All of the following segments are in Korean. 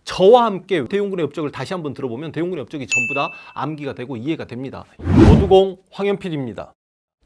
저와 함께 대웅군의 업적을 다시 한번 들어보면 대웅군의 업적이 전부 다 암기가 되고 이해가 됩니다. 모두공 황현필입니다.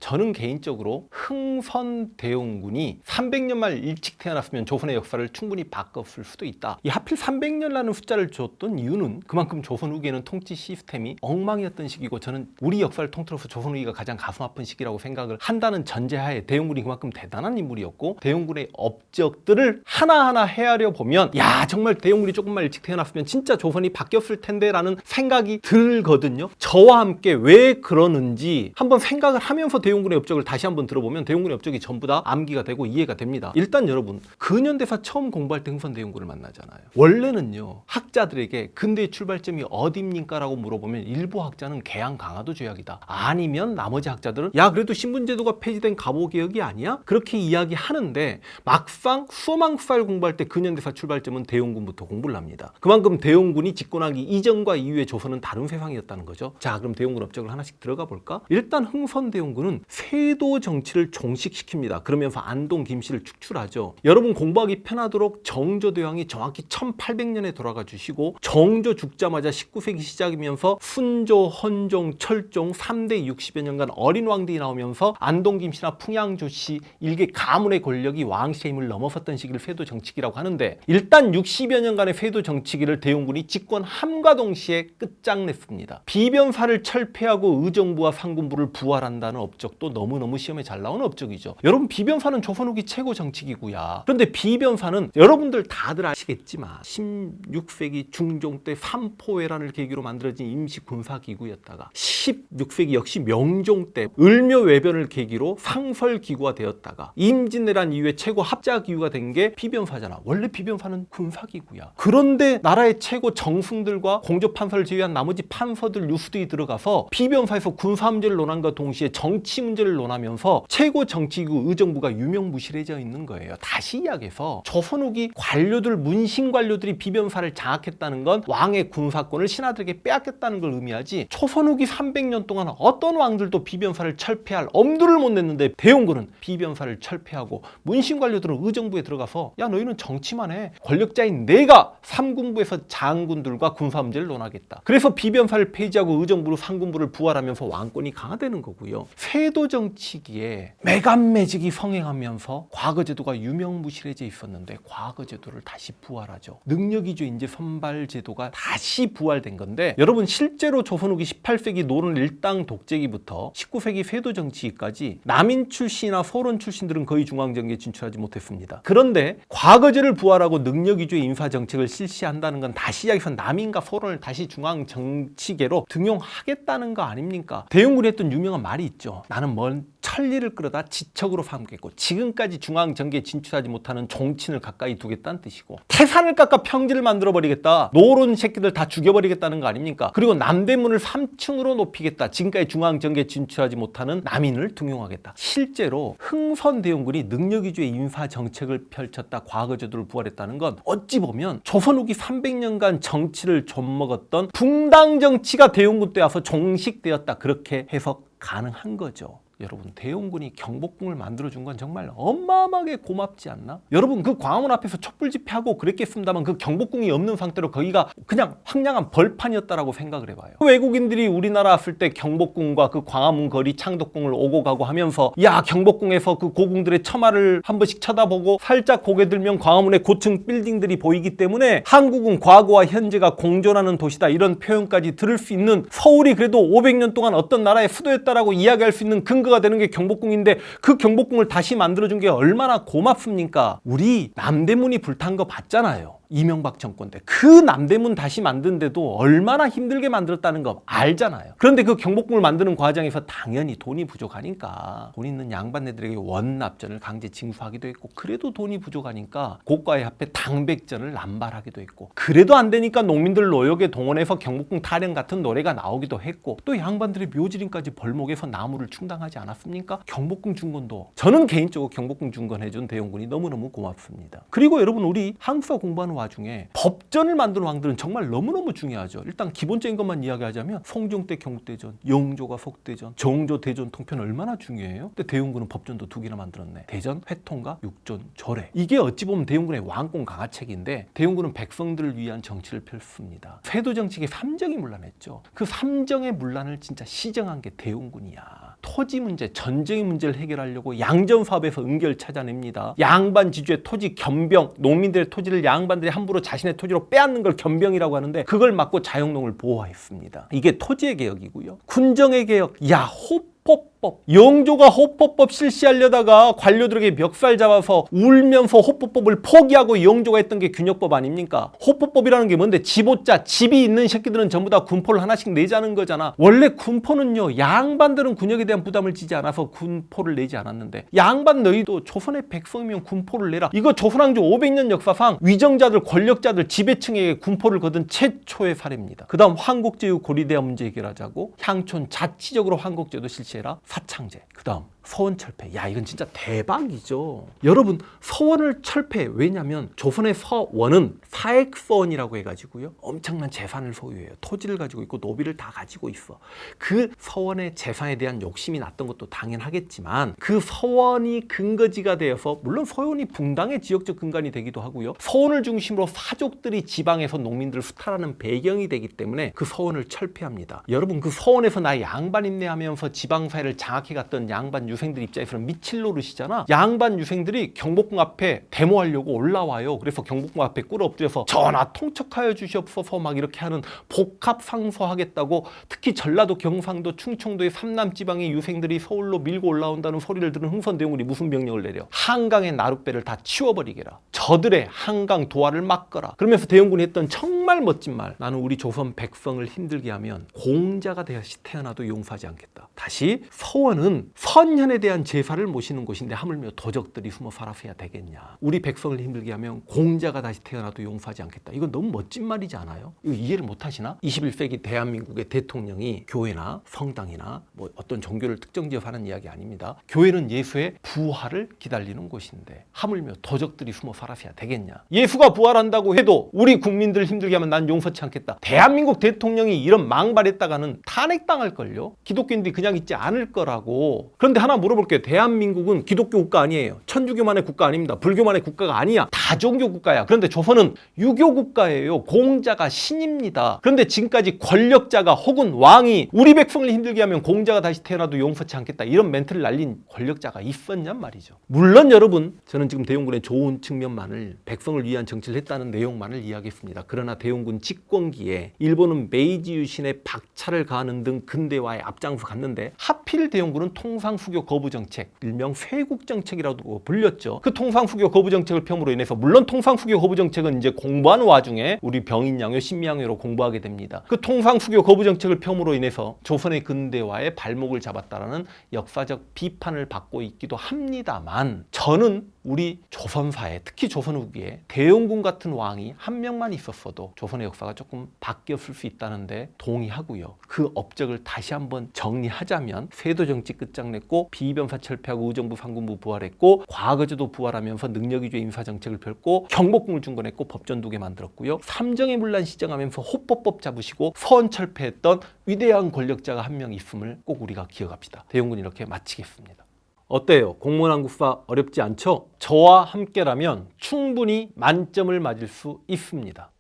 저는 개인적으로 흥선대웅군이 300년 말 일찍 태어났으면 조선의 역사를 충분히 바꿨을 수도 있다. 이 하필 300년이라는 숫자를 줬던 이유는 그만큼 조선 후기에는 통치 시스템이 엉망이었던 시기고, 저는 우리 역사를 통틀어서 조선 후기가 가장 가슴 아픈 시기라고 생각을 한다는 전제하에 대웅군이 그만큼 대단한 인물이었고, 대웅군의 업적들을 하나하나 헤아려 보면 야, 정말 대웅군이 조금만 일찍 태어났으면 진짜 조선이 바뀌었을 텐데 라는 생각이 들거든요. 저와 함께 왜 그러는지 한번 생각을 하면서 대웅군의 업적을 다시 한번 들어보면 대웅군의 업적이 전부 다 암기가 되고 이해가 됩니다. 일단 여러분, 근현대사 처음 공부할 때 흥선대웅군을 만나잖아요. 원래는요, 학자들에게 근대의 출발점이 어딥니까? 라고 물어보면 일부 학자는 개항 강화도 조약이다, 아니면 나머지 학자들은 야, 그래도 신분제도가 폐지된 갑오개혁이 아니야? 그렇게 이야기하는데, 막상 수어망국사를 공부할 때 근현대사 출발점은 대웅군부터 공부를 합니다. 그만큼 대웅군이 집권하기 이전과 이후의 조선은 다른 세상이었다는 거죠. 자, 그럼 대웅군 업적을 하나씩 들어가 볼까? 일단 흥선대웅군은 세도 정치를 종식시킵니다. 그러면서 안동 김씨를 축출하죠. 여러분 공부하기 편하도록 정조대왕이 정확히 1800년에 돌아가 주시고, 정조 죽자마자 19세기 시작이면서 순조, 헌종, 철종 3대 60여 년간 어린 왕들이 나오면서 안동 김씨나 풍양조씨 일개 가문의 권력이 왕실의 힘을 넘어섰던 시기를 세도 정치기라고 하는데, 일단 60여 년간의 세도 정치기를 대웅군이 집권함과 동시에 끝장냈습니다. 비변사를 철폐하고 의정부와 상군부를 부활한다는 업적도 너무너무 시험에 잘 나오는 업적이죠. 여러분, 비변사는 조선 후기 최고 정치기구야. 그런데 비변사는 여러분들 다들 아시겠지만 16세기 중종 때 삼포회란을 계기로 만들어진 임시 군사기구였다가 16세기 역시 명종 때 을묘외변을 계기로 상설기구가 되었다가 임진왜란 이후에 최고 합자기구가 된 게 비변사잖아. 원래 비변사는 군사기구야. 그런데 나라의 최고 정승들과 공조판서를 제외한 나머지 판서들, 유수들이 들어가서 비변사에서 군사 문제를 논한과 동시에 정치 문제를 논하면서 최고 정치기구 의정부가 유명무실해져 있는 거예요. 다시 이야기해서 조선 후기 관료들, 문신 관료들이 비변사를 장악했다는 건 왕의 군사권을 신하들에게 빼앗겼다는 걸 의미하지, 초선 후기 300년 동안 어떤 왕들도 비변사를 철폐할 엄두를 못 냈는데 대웅군은 비변사를 철폐하고 문신 관료들은 의정부에 들어가서 야, 너희는 정치만 해, 권력자인 내가 삼군부에서 장군들과 군사 문제를 논하겠다. 그래서 비변사를 폐지하고 의정부로 상군부를 부활하면서 왕권이 강화되는 거고요. 세도 정치기에 매간매직이 성행하면서 과거 제도가 유명무실해져 있었는데 과거 제도를 다시 부활하죠. 능력위주 인재 선발 제도가 다시 부활된 건데, 여러분 실제로 조선 후기 18세기 노론 일당 독재기부터 19세기 세도 정치기까지 남인 출신이나 소론 출신들은 거의 중앙정계에 진출하지 못했습니다. 그런데 과거제를 부활하고 능력위주의 인사정책을 실시한다는 건 다시 이야기해서 남인과 소론을 다시 중앙정치계로 등용하겠다는 거 아닙니까? 대웅군이 했던 유명한 말이 있죠. 나는 먼 천리를 끌어다 지척으로 삼겠고 지금까지 중앙정계에 진출하지 못하는 종친을 가까이 두겠다는 뜻이고, 태산을 깎아 평지를 만들어버리겠다, 노론 새끼들 다 죽여버리겠다는 거 아닙니까? 그리고 남대문을 3층으로 높이겠다, 지금까지 중앙정계에 진출하지 못하는 남인을 등용하겠다. 실제로 흥선대웅군이 능력위주의 인사정책을 펼쳤다, 과거제도를 부활했다는 건 어찌 보면 조선 후기 300년간 정치를 좀먹었던 붕당정치가 대웅군 때 와서 종식되었다, 그렇게 해석 가능한 거죠. 여러분, 대웅군이 경복궁을 만들어준 건 정말 어마어마하게 고맙지 않나? 여러분, 그 광화문 앞에서 촛불 집회하고 그랬겠습니다만 그 경복궁이 없는 상태로 거기가 그냥 황량한 벌판이었다라고 생각을 해봐요. 외국인들이 우리나라 왔을 때 경복궁과 그 광화문 거리 창덕궁을 오고 가고 하면서 야, 경복궁에서 그 고궁들의 처마를 한 번씩 쳐다보고 살짝 고개 들면 광화문의 고층 빌딩들이 보이기 때문에 한국은 과거와 현재가 공존하는 도시다, 이런 표현까지 들을 수 있는, 서울이 그래도 500년 동안 어떤 나라의 수도였다라고 이야기할 수 있는 근거 가 되는 게 경복궁인데, 그 경복궁을 다시 만들어준 게 얼마나 고맙습니까? 우리 남대문이 불탄 거 봤잖아요. 이명박 정권 때 그 남대문 다시 만드는데도 얼마나 힘들게 만들었다는 거 알잖아요. 그런데 그 경복궁을 만드는 과정에서 당연히 돈이 부족하니까 돈 있는 양반네들에게 원납전을 강제 징수하기도 했고, 그래도 돈이 부족하니까 고가의 합해 당백전을 남발하기도 했고, 그래도 안 되니까 농민들 노역에 동원해서 경복궁 타령 같은 노래가 나오기도 했고, 또 양반들의 묘지林까지 벌목해서 나무를 충당하지 않았습니까? 경복궁 중건도, 저는 개인적으로 경복궁 중건해준 대웅군이 너무너무 고맙습니다. 그리고 여러분, 우리 한국사 공부하는 와중에 법전을 만드는 왕들은 정말 너무너무 중요하죠. 일단 기본적인 것만 이야기하자면 성종 때 경국대전, 영조가 속대전, 정조 대전 통편 얼마나 중요해요? 근데 대웅군은 법전도 2개나 만들었네. 대전, 회통과 육전, 절해. 이게 어찌 보면 대웅군의 왕권 강화책인데 대웅군은 백성들을 위한 정치를 펼습니다. 세도 정책에 삼정이 문란했죠. 그 삼정의 문란을 진짜 시정한 게 대웅군이야. 토지 문제, 전쟁의 문제를 해결하려고 양전 사업에서 은결 찾아냅니다. 양반 지주의 토지 겸병, 농민들의 토지를 양반들이 함부로 자신의 토지로 빼앗는 걸 겸병이라고 하는데 그걸 막고 자영농을 보호했습니다. 이게 토지의 개혁이고요. 군정의 개혁, 호포법. 영조가 호포법 실시하려다가 관료들에게 멱살 잡아서 울면서 호포법을 포기하고 영조가 했던 게 균역법 아닙니까? 호포법이라는 게 뭔데? 집오자, 집이 있는 새끼들은 전부 다 군포를 하나씩 내자는 거잖아. 원래 군포는요, 양반들은 군역에 대한 부담을 지지 않아서 군포를 내지 않았는데 양반 너희도 조선의 백성이면 군포를 내라. 이거 조선왕조 500년 역사상 위정자들, 권력자들, 지배층에게 군포를 거둔 최초의 사례입니다. 그 다음 황국제후 고리대화 문제 해결하자고 향촌 자치적으로 황국제도 실시해라. 사창제. 그 다음 서원철폐. 야, 이건 진짜 대박이죠. 여러분, 서원을 철폐. 왜냐면 조선의 서원은 사액서원이라고 해가지고요, 엄청난 재산을 소유해요. 토지를 가지고 있고 노비를 다 가지고 있어. 그 서원의 재산에 대한 욕심이 났던 것도 당연하겠지만 그 서원이 근거지가 되어서, 물론 서원이 붕당의 지역적 근간이 되기도 하고요, 서원을 중심으로 사족들이 지방에서 농민들을 수탈하는 배경이 되기 때문에 그 서원을 철폐합니다. 여러분, 그 서원에서 나 양반 임내하면서 지방사회를 장악해갔던 양반 유생들 입장에서는 미칠 노릇이잖아. 양반 유생들이 경복궁 앞에 데모하려고 올라와요. 그래서 경복궁 앞에 꿇어 엎드려서 전하 통촉하여 주시옵소서 막 이렇게 하는 복합 상소하겠다고, 특히 전라도, 경상도, 충청도의 삼남지방의 유생들이 서울로 밀고 올라온다는 소리를 들은 흥선대원군이 무슨 명령을 내려? 한강의 나룻배를 다 치워버리게라. 저들의 한강 도화를 막거라. 그러면서 대원군이 했던 정말 멋진 말. 나는 우리 조선 백성을 힘들게 하면 공자가 다시 태어나도 용서하지 않겠다. 다시, 서원은 선현에 대한 제사를 모시는 곳인데 하물며 도적들이 숨어 살아서 해야 되겠냐. 우리 백성을 힘들게 하면 공자가 다시 태어나도 용서하지 않겠다. 이건 너무 멋진 말이지 않아요? 이거 이해를 못하시나? 21세기 대한민국의 대통령이 교회나 성당이나 뭐 어떤 종교를 특정 지어서 하는 이야기 아닙니다. 교회는 예수의 부활을 기다리는 곳인데 하물며 도적들이 숨어 살아서 해야 되겠냐. 예수가 부활한다고 해도 우리 국민들을 힘들게 하면 난 용서치 않겠다. 대한민국 대통령이 이런 망발했다가는 탄핵당할걸요. 기독교인들이 그냥 있지 않을 거라고. 그런데 하나 물어볼게요. 대한민국은 기독교 국가 아니에요. 천주교만의 국가 아닙니다. 불교만의 국가가 아니야. 다종교 국가야. 그런데 조선은 유교 국가예요. 공자가 신입니다. 그런데 지금까지 권력자가 혹은 왕이 우리 백성을 힘들게 하면 공자가 다시 태어나도 용서치 않겠다, 이런 멘트를 날린 권력자가 있었냔 말이죠. 물론 여러분, 저는 지금 대웅군의 좋은 측면만을, 백성을 위한 정치를 했다는 내용만을 이야기했습니다. 그러나 대웅군 집권기에 일본은 메이지 유신의 박차를 가하는 등 근대화에 앞장서 갔는데 하필 대웅군은 통상수교 거부 정책, 일명 쇄국 정책이라고 불렸죠. 그 통상수교 거부 정책을 펴므로 인해서, 물론 통상수교 거부 정책은 이제 공부하는 와중에 우리 병인양요, 신미양요로 공부하게 됩니다. 그 통상수교 거부 정책을 펴므로 인해서 조선의 근대화에 발목을 잡았다라는 역사적 비판을 받고 있기도 합니다만, 저는 우리 조선사에, 특히 조선 후기에 대웅군 같은 왕이 한 명만 있었어도 조선의 역사가 조금 바뀌었을 수 있다는데 동의하고요. 그 업적을 다시 한번 정리하자면, 세도정치 끝장냈고 비변사 철폐하고 의정부 상군부 부활했고 과거제도 부활하면서 능력위주의 인사정책을 펼고 경복궁을 중건했고 법전 2개 만들었고요. 삼정의 문란 시정하면서 호법법 잡으시고 서원 철폐했던 위대한 권력자가 한 명 있음을 꼭 우리가 기억합시다. 대웅군 이렇게 마치겠습니다. 어때요? 공무원 한국사 어렵지 않죠? 저와 함께라면 충분히 만점을 맞을 수 있습니다.